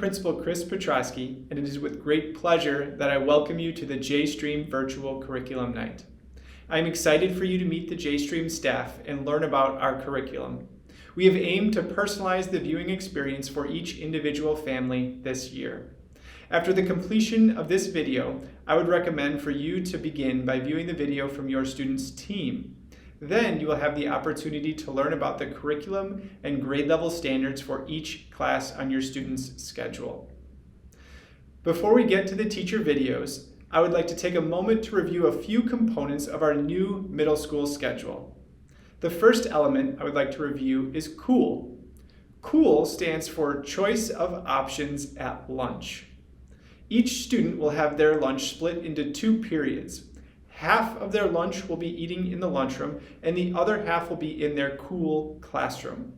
Principal Chris Petrosky, and it is with great pleasure that I welcome you to the JStream Virtual Curriculum Night. I am excited for you to meet the JStream staff and learn about our curriculum. We have aimed to personalize the viewing experience for each individual family this year. After the completion of this video, I would recommend for you to begin by viewing the video from your student's team. Then you will have the opportunity to learn about the curriculum and grade level standards for each class on your student's schedule. Before we get to the teacher videos, I would like to take a moment to review a few components of our new middle school schedule. The first element I would like to review is COOL. COOL stands for Choice of Options at Lunch. Each student will have their lunch split into 2 periods. Half of their lunch will be eating in the lunchroom, and the other half will be in their COOL classroom.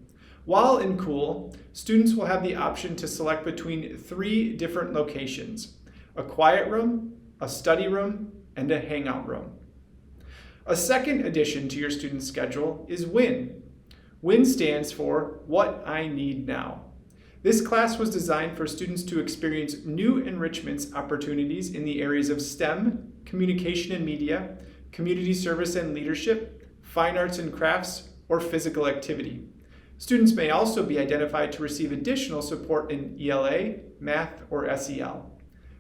While in COOL, students will have the option to select between 3 different locations: a quiet room, a study room, and a hangout room. A second addition to your student's schedule is WIN. WIN stands for What I Need Now. This class was designed for students to experience new enrichments opportunities in the areas of STEM, communication and media, community service and leadership, fine arts and crafts, or physical activity. Students may also be identified to receive additional support in ELA, math, or SEL.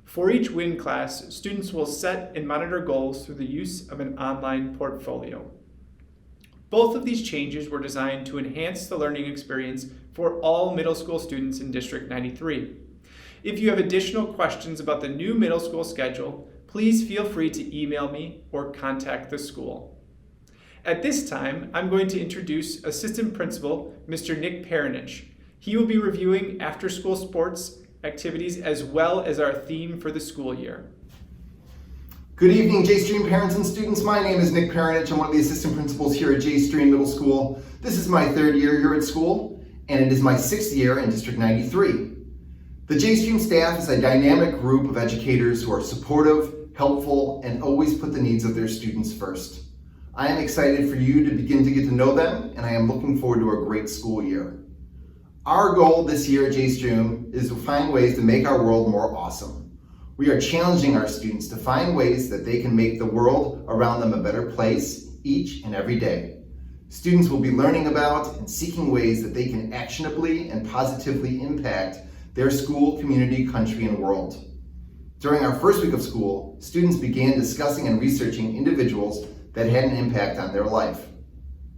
For each WIN class, students will set and monitor goals through the use of an online portfolio. Both of these changes were designed to enhance the learning experience for all middle school students in District 93. If you have additional questions about the new middle school schedule, please feel free to email me or contact the school. At this time, I'm going to introduce Assistant Principal, Mr. Nick Peronich. He will be reviewing after-school sports activities as well as our theme for the school year. Good evening, JStream parents and students. My name is Nick Peronich. I'm one of the assistant principals here at JStream Middle School. This is my 3rd year here at school, and it is my 6th year in District 93. The JStream staff is a dynamic group of educators who are supportive, helpful, and always put the needs of their students first. I am excited for you to begin to get to know them, and I am looking forward to a great school year. Our goal this year at JStream is to find ways to make our world more awesome. We are challenging our students to find ways that they can make the world around them a better place each and every day. Students will be learning about and seeking ways that they can actionably and positively impact their school, community, country, and world. During our first week of school, students began discussing and researching individuals that had an impact on their life.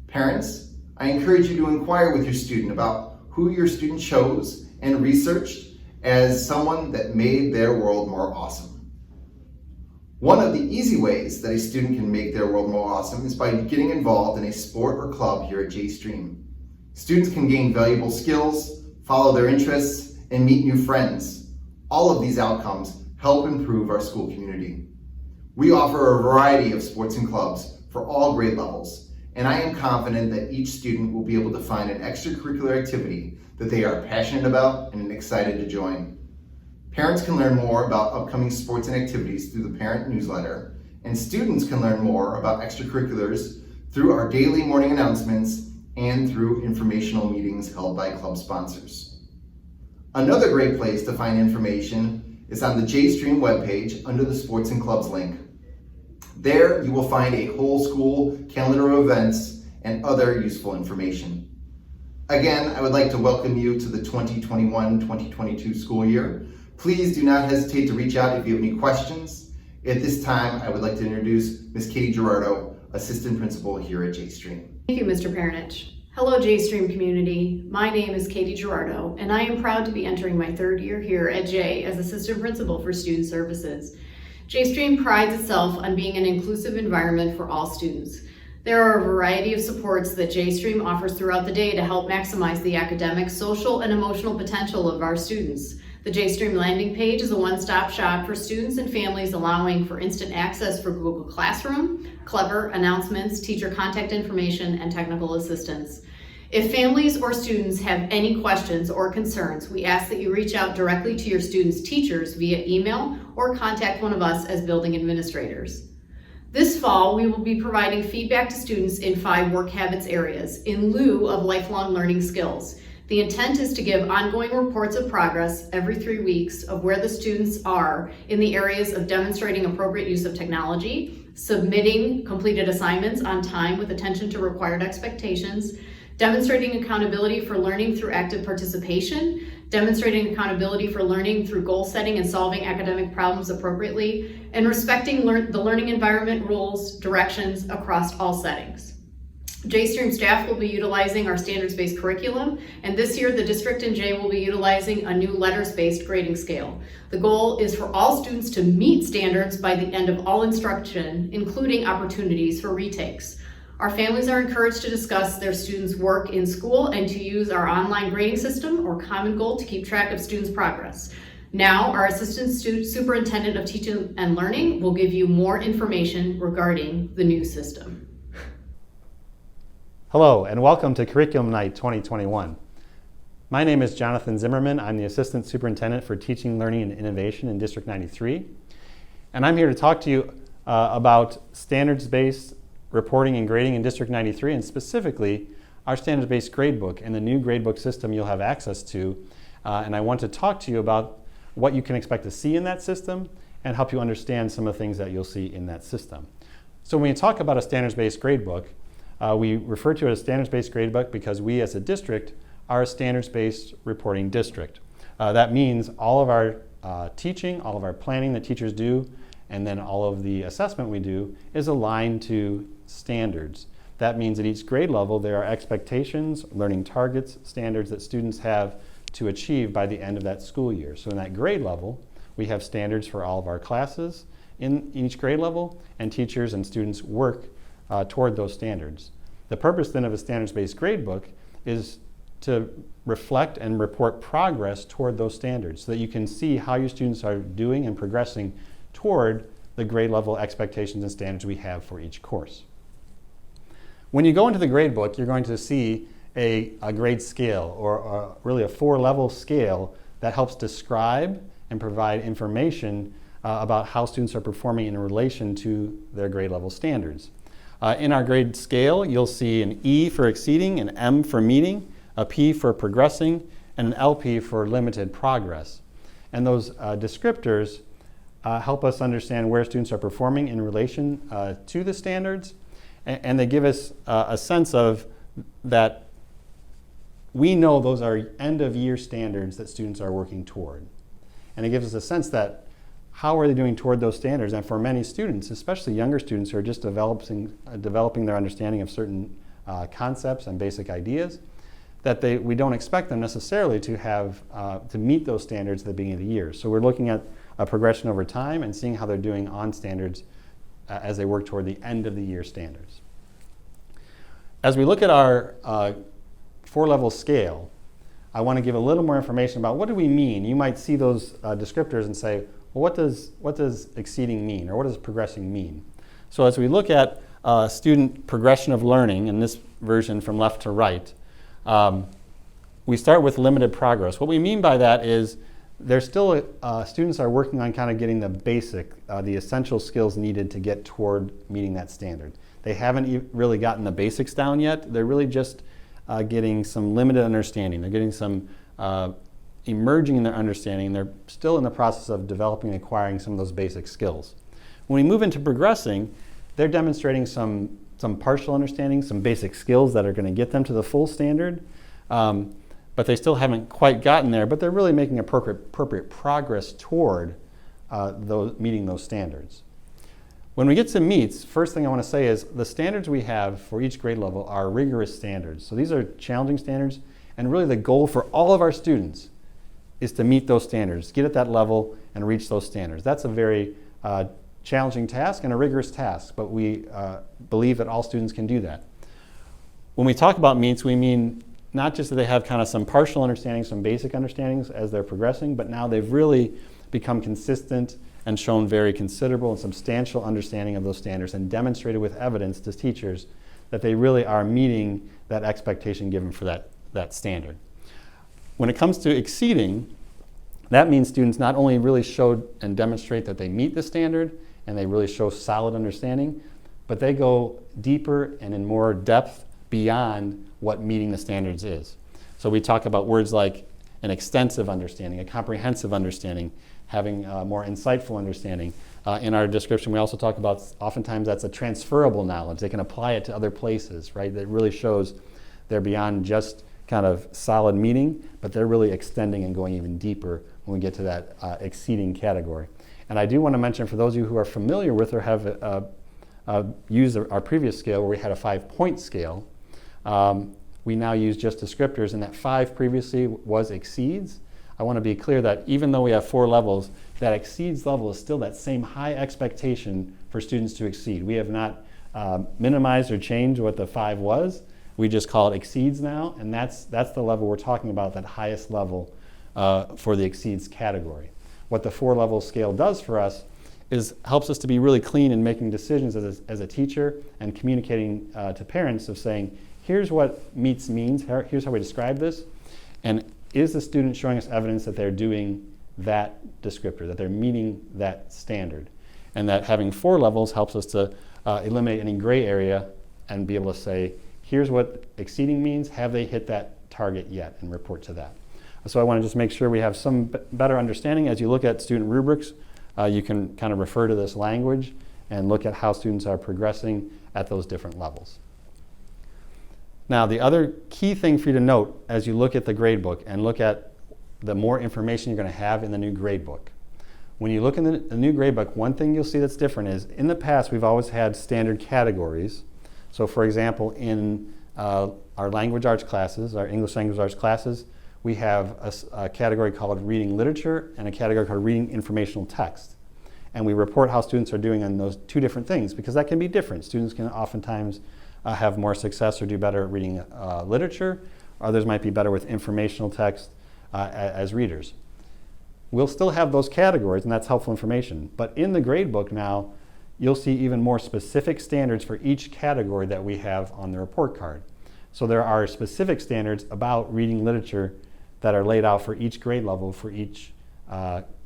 Parents, I encourage you to inquire with your student about who your student chose and researched as someone that made their world more awesome. One of the easy ways that a student can make their world more awesome is by getting involved in a sport or club here at JStream. Students can gain valuable skills, follow their interests, and meet new friends. All of these outcomes help improve our school community. We offer a variety of sports and clubs for all grade levels, and I am confident that each student will be able to find an extracurricular activity that they are passionate about and excited to join. Parents can learn more about upcoming sports and activities through the parent newsletter, and students can learn more about extracurriculars through our daily morning announcements and through informational meetings held by club sponsors. Another great place to find information is on the JStream webpage under the Sports and Clubs link. There you will find a whole school calendar of events and other useful information. Again, I would like to welcome you to the 2021-2022 school year. Please do not hesitate to reach out if you have any questions. At this time, I would like to introduce Ms. Katie Gerardo, Assistant Principal here at JStream. Thank you, Mr. Peronich. Hello, JStream community. My name is Katie Gerardo, and I am proud to be entering my 3rd year here at J as Assistant Principal for Student Services. JStream prides itself on being an inclusive environment for all students. There are a variety of supports that JStream offers throughout the day to help maximize the academic, social, and emotional potential of our students. The JStream landing page is a one-stop shop for students and families, allowing for instant access for Google Classroom, Clever, announcements, teacher contact information, and technical assistance. If families or students have any questions or concerns, we ask that you reach out directly to your students' teachers via email or contact one of us as building administrators. This fall, we will be providing feedback to students in 5 work habits areas in lieu of lifelong learning skills. The intent is to give ongoing reports of progress every 3 weeks of where the students are in the areas of demonstrating appropriate use of technology, submitting completed assignments on time with attention to required expectations, demonstrating accountability for learning through active participation, demonstrating accountability for learning through goal setting and solving academic problems appropriately, and respecting the learning environment rules, directions across all settings. JStream staff will be utilizing our standards-based curriculum, and this year the district and J will be utilizing a new letters-based grading scale. The goal is for all students to meet standards by the end of all instruction, including opportunities for retakes. Our families are encouraged to discuss their students' work in school and to use our online grading system or Common Goal to keep track of students' progress. Now, our Assistant Superintendent of Teaching and Learning will give you more information regarding the new system. Hello and welcome to Curriculum Night 2021. My name is Jonathan Zimmerman. I'm the Assistant Superintendent for Teaching, Learning, and Innovation in District 93. And I'm here to talk to you about standards-based reporting and grading in District 93, and specifically our standards-based gradebook and the new gradebook system you'll have access to. And I want to talk to you about what you can expect to see in that system and help you understand some of the things that you'll see in that system. So when you talk about a standards-based gradebook, we refer to it as standards-based gradebook because we as a district are a standards-based reporting district. That means all of our teaching, all of our planning that teachers do, and then all of the assessment we do is aligned to standards. That means at each grade level there are expectations, learning targets, standards that students have to achieve by the end of that school year. So in that grade level, we have standards for all of our classes in each grade level, and teachers and students work toward those standards. The purpose then of a standards-based gradebook is to reflect and report progress toward those standards so that you can see how your students are doing and progressing toward the grade level expectations and standards we have for each course. When you go into the gradebook, you're going to see a grade scale or really a 4-level scale that helps describe and provide information about how students are performing in relation to their grade level standards. In our grade scale, you'll see an E for exceeding, an M for meeting, a P for progressing, and an LP for limited progress. And those descriptors help us understand where students are performing in relation to the standards, and they give us a sense of that we know those are end of year standards that students are working toward. And it gives us a sense that how are they doing toward those standards? And for many students, especially younger students who are just developing their understanding of certain concepts and basic ideas, that we don't expect them necessarily to have to meet those standards at the beginning of the year. So we're looking at a progression over time and seeing how they're doing on standards as they work toward the end of the year standards. As we look at our 4-level scale, I want to give a little more information about what do we mean. You might see those descriptors and say, well, what does exceeding mean, or what does progressing mean? So as we look at student progression of learning, in this version from left to right, we start with limited progress. What we mean by that is there's still, students are working on kind of getting the basic, the essential skills needed to get toward meeting that standard. They haven't really gotten the basics down yet. They're really just getting some limited understanding. They're getting some emerging in their understanding. They're still in the process of developing and acquiring some of those basic skills. When we move into progressing, they're demonstrating some partial understanding, some basic skills that are going to get them to the full standard, but they still haven't quite gotten there, but they're really making appropriate progress toward meeting those standards. When we get to meets, first thing I want to say is the standards we have for each grade level are rigorous standards. So these are challenging standards, and really the goal for all of our students is to meet those standards, get at that level and reach those standards. That's a very challenging task and a rigorous task, but we believe that all students can do that. When we talk about meets, we mean not just that they have kind of some partial understanding, some basic understandings as they're progressing, but now they've really become consistent and shown very considerable and substantial understanding of those standards and demonstrated with evidence to teachers that they really are meeting that expectation given for that standard. When it comes to exceeding, that means students not only really show and demonstrate that they meet the standard and they really show solid understanding, but they go deeper and in more depth beyond what meeting the standards is. So we talk about words like an extensive understanding, a comprehensive understanding, having a more insightful understanding. In our description, we also talk about oftentimes that's a transferable knowledge. They can apply it to other places, right? That really shows they're beyond just kind of solid meaning, but they're really extending and going even deeper when we get to that exceeding category. And I do want to mention, for those of you who are familiar with or have used our previous scale where we had a 5-point scale, we now use just descriptors, and that 5 previously was exceeds. I want to be clear that even though we have 4 levels, that exceeds level is still that same high expectation for students to exceed. We have not minimized or changed what the 5 was. We just call it exceeds now, and that's the level we're talking about, that highest level for the exceeds category. What the 4-level scale does for us is helps us to be really clean in making decisions as a teacher and communicating to parents of saying, here's what meets means, here's how we describe this, and is the student showing us evidence that they're doing that descriptor, that they're meeting that standard? And that having 4 levels helps us to eliminate any gray area and be able to say, here's what exceeding means, have they hit that target yet, and report to that. So I want to just make sure we have some better understanding. As you look at student rubrics, you can kind of refer to this language and look at how students are progressing at those different levels. Now, the other key thing for you to note as you look at the gradebook and look at the more information you're going to have in the new gradebook. When you look in the new gradebook, one thing you'll see that's different is in the past we've always had standard categories. So for example, in our language arts classes, our English language arts classes, we have a category called reading literature and a category called reading informational text. And we report how students are doing on those 2 different things, because that can be different. Students can oftentimes have more success or do better at reading literature. Others might be better with informational text as readers. We'll still have those categories, and that's helpful information. But in the gradebook now, you'll see even more specific standards for each category that we have on the report card. So there are specific standards about reading literature that are laid out for each grade level, for each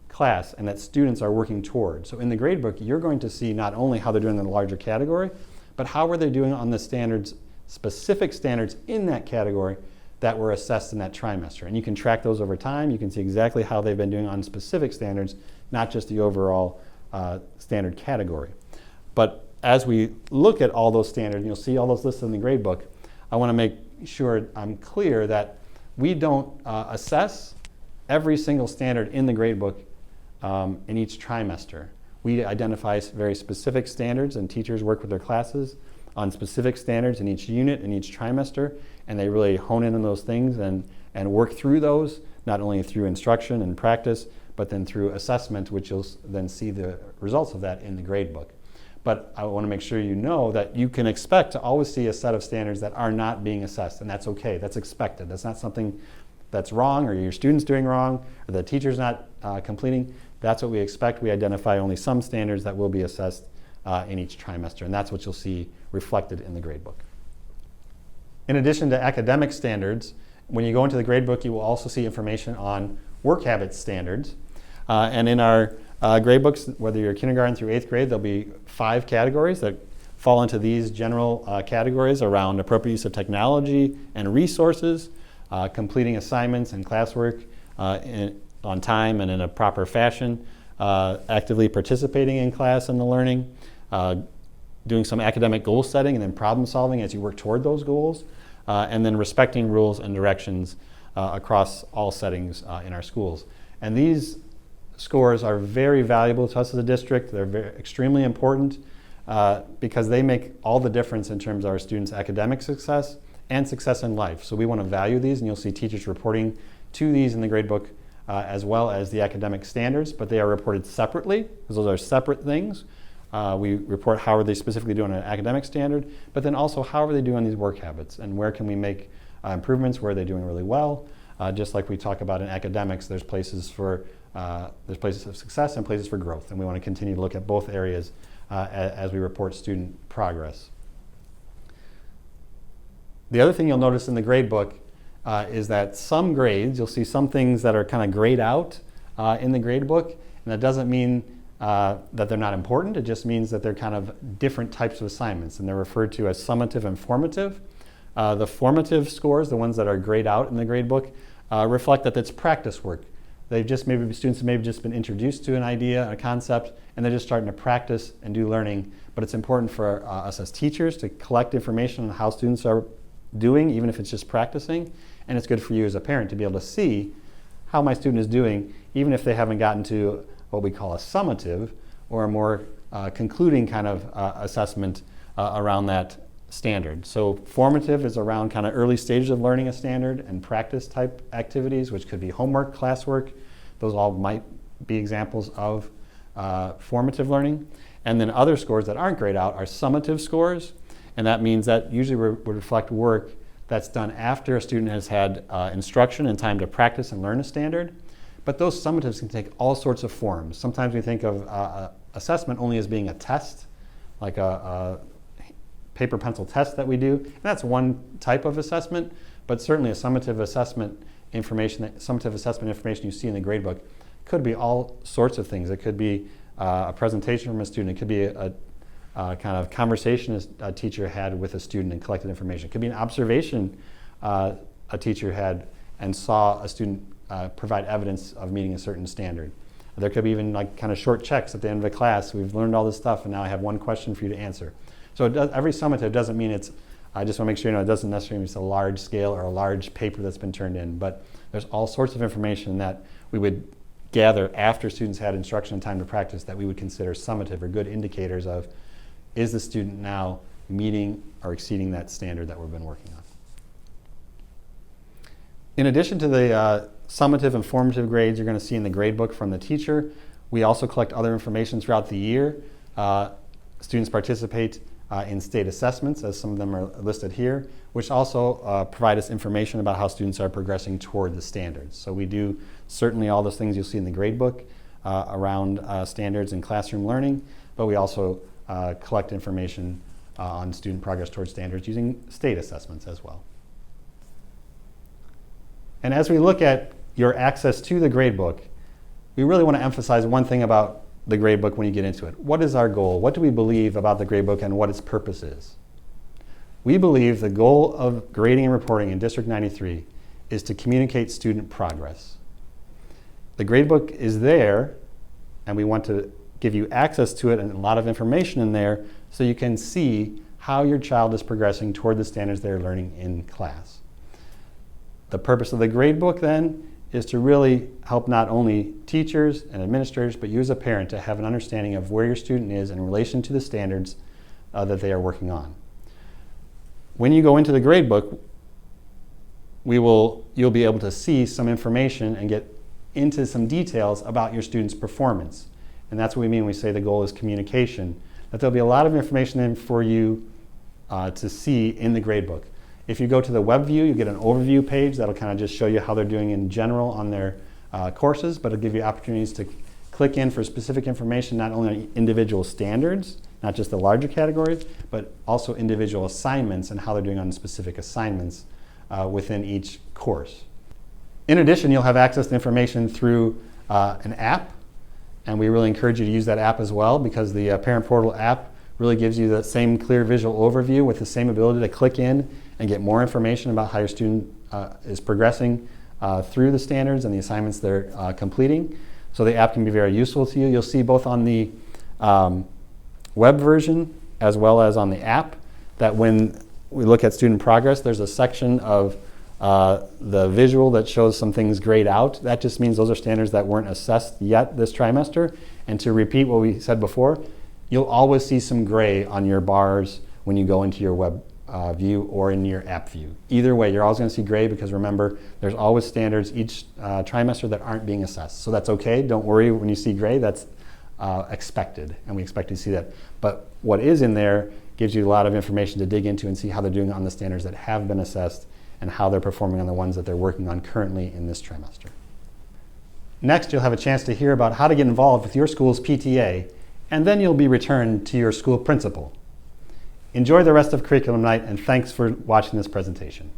class, and that students are working toward. So in the gradebook, you're going to see not only how they're doing in the larger category, but how are they doing on the standards, specific standards in that category that were assessed in that trimester. And you can track those over time. You can see exactly how they've been doing on specific standards, not just the overall standard category. But as we look at all those standards, and you'll see all those listed in the gradebook, I want to make sure I'm clear that we don't assess every single standard in the gradebook in each trimester. We identify very specific standards, and teachers work with their classes on specific standards in each unit, in each trimester, and they really hone in on those things and work through those, not only through instruction and practice, but then through assessment, which you'll then see the results of that in the gradebook. But I want to make sure you know that you can expect to always see a set of standards that are not being assessed, and that's okay. That's expected. That's not something that's wrong or your student's doing wrong or the teacher's not completing. That's what we expect. We identify only some standards that will be assessed in each trimester, and that's what you'll see reflected in the gradebook. In addition to academic standards, when you go into the gradebook, you will also see information on work habit standards. And in our gradebooks, whether you're kindergarten through 8th grade, there'll be 5 categories that fall into these general categories around appropriate use of technology and resources, completing assignments and classwork on time and in a proper fashion, actively participating in class and the learning, doing some academic goal setting and then problem solving as you work toward those goals, and then respecting rules and directions across all settings in our schools. And these scores are very valuable to us as a district. They're extremely important because they make all the difference in terms of our students' academic success and success in life. So we want to value these, and you'll see teachers reporting to these in the gradebook as well as the academic standards, but they are reported separately because those are separate things. We report how are they specifically doing on an academic standard, but then also how are they doing these work habits and where can we make improvements, where are they doing really well. Just like we talk about in academics, there's places of success and places for growth, and we want to continue to look at both areas as we report student progress. The other thing you'll notice in the gradebook is that some grades, you'll see some things that are kind of grayed out in the gradebook, and that doesn't mean that they're not important. It just means that they're kind of different types of assignments, and they're referred to as summative and formative. The formative scores, the ones that are grayed out in the grade book, reflect that it's practice work. Students have maybe just been introduced to an idea, a concept, and they're just starting to practice and do learning. But it's important for us as teachers to collect information on how students are doing, even if it's just practicing. And it's good for you as a parent to be able to see how my student is doing, even if they haven't gotten to what we call a summative or a more concluding kind of assessment around that standard. So formative is around kind of early stages of learning a standard and practice type activities, which could be homework, classwork. Those all might be examples of formative learning. And then other scores that aren't grayed out are summative scores. And that means that usually would reflect work that's done after a student has had instruction and time to practice and learn a standard. But those summatives can take all sorts of forms. Sometimes we think of assessment only as being a test, like a paper pencil test that we do. And that's one type of assessment, but certainly a summative assessment information you see in the gradebook could be all sorts of things. It could be a presentation from a student. It could be a kind of conversation a teacher had with a student and collected information. It could be an observation a teacher had and saw a student provide evidence of meeting a certain standard. There could be even like kind of short checks at the end of a class. We've learned all this stuff and now I have one question for you to answer. So every summative doesn't mean I just want to make sure you know it doesn't necessarily mean it's a large scale or a large paper that's been turned in, but there's all sorts of information that we would gather after students had instruction and time to practice that we would consider summative or good indicators of, is the student now meeting or exceeding that standard that we've been working on. In addition to the summative and formative grades you're going to see in the gradebook from the teacher, we also collect other information throughout the year. Students participate in state assessments, as some of them are listed here, which also provide us information about how students are progressing toward the standards. So we do certainly all those things you'll see in the gradebook around standards and classroom learning, but we also collect information on student progress towards standards using state assessments as well. And as we look at your access to the gradebook, we really want to emphasize one thing about the gradebook when you get into it. What is our goal? What do we believe about the gradebook and what its purpose is? We believe the goal of grading and reporting in District 93 is to communicate student progress. The gradebook is there, and we want to give you access to it and a lot of information in there so you can see how your child is progressing toward the standards they're learning in class. The purpose of the gradebook then is to really help not only teachers and administrators, but you as a parent to have an understanding of where your student is in relation to the standards that they are working on. When you go into the gradebook, you'll be able to see some information and get into some details about your student's performance. And that's what we mean when we say the goal is communication, that there'll be a lot of information in for you to see in the gradebook. If you go to the web view, you get an overview page that'll kind of just show you how they're doing in general on their courses, but it'll give you opportunities to click in for specific information, not only on individual standards, not just the larger categories, but also individual assignments and how they're doing on specific assignments within each course. In addition, you'll have access to information through an app, and we really encourage you to use that app as well because the Parent Portal app really gives you the same clear visual overview with the same ability to click in and get more information about how your student is progressing through the standards and the assignments they're completing. So the app can be very useful to you. You'll see both on the web version as well as on the app that when we look at student progress, there's a section of the visual that shows some things grayed out. That just means those are standards that weren't assessed yet this trimester. And to repeat what we said before, you'll always see some gray on your bars when you go into your web view or in your app view. Either way, you're always going to see gray because remember, there's always standards each trimester that aren't being assessed. So that's okay. Don't worry when you see gray. That's expected, and we expect to see that. But what is in there gives you a lot of information to dig into and see how they're doing on the standards that have been assessed and how they're performing on the ones that they're working on currently in this trimester. Next, you'll have a chance to hear about how to get involved with your school's PTA, and then you'll be returned to your school principal. Enjoy the rest of curriculum night, and thanks for watching this presentation.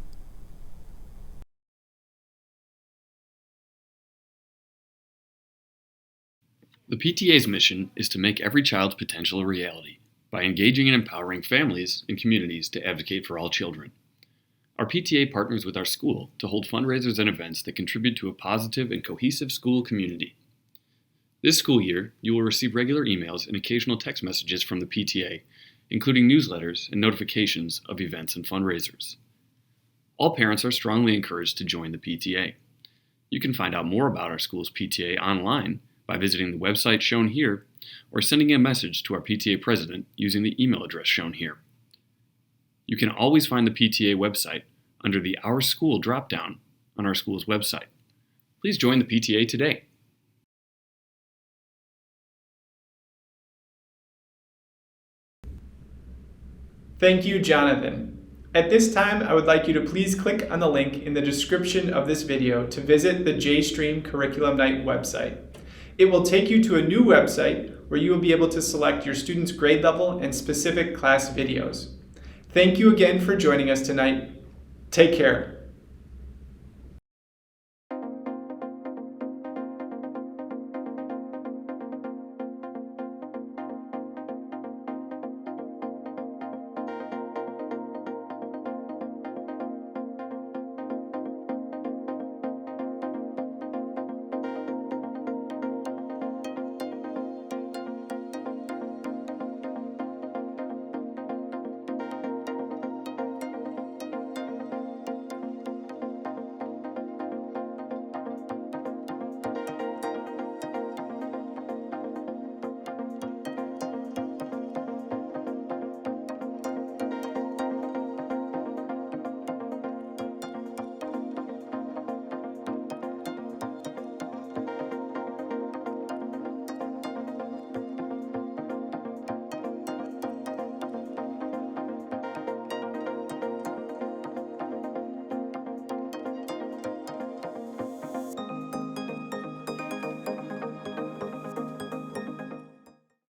The PTA's mission is to make every child's potential a reality by engaging and empowering families and communities to advocate for all children. Our PTA partners with our school to hold fundraisers and events that contribute to a positive and cohesive school community. This school year, you will receive regular emails and occasional text messages from the PTA, including newsletters and notifications of events and fundraisers. All parents are strongly encouraged to join the PTA. You can find out more about our school's PTA online by visiting the website shown here or sending a message to our PTA president using the email address shown here. You can always find the PTA website under the Our School drop-down on our school's website. Please join the PTA today. Thank you, Jonathan. At this time, I would like you to please click on the link in the description of this video to visit the JStream Curriculum Night website. It will take you to a new website where you will be able to select your students' grade level and specific class videos. Thank you again for joining us tonight. Take care.